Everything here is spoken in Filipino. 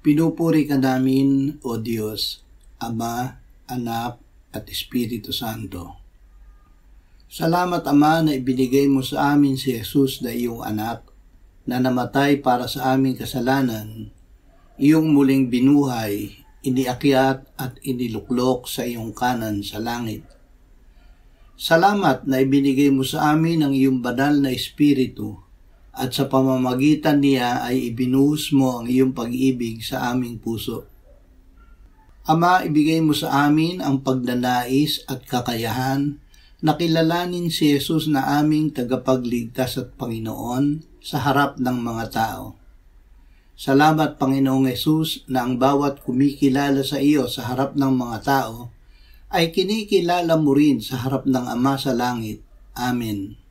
Pinupuri ka namin, O Diyos, Ama, Anak, at Espiritu Santo. Salamat, Ama, na ibinigay mo sa amin si Jesus na iyong anak, na namatay para sa aming kasalanan, iyong muling binuhay, iniakyat at iniluklok sa iyong kanan sa langit. Salamat na ibinigay mo sa amin ang iyong banal na Espiritu, at sa pamamagitan niya ay ibinuhos mo ang iyong pag-ibig sa aming puso. Ama, ibigay mo sa amin ang pagnanais at kakayahan na kilalanin si Jesus na aming tagapagligtas at Panginoon sa harap ng mga tao. Salamat, Panginoong Jesus, na ang bawat kumikilala sa iyo sa harap ng mga tao ay kinikilala mo rin sa harap ng Ama sa langit. Amen.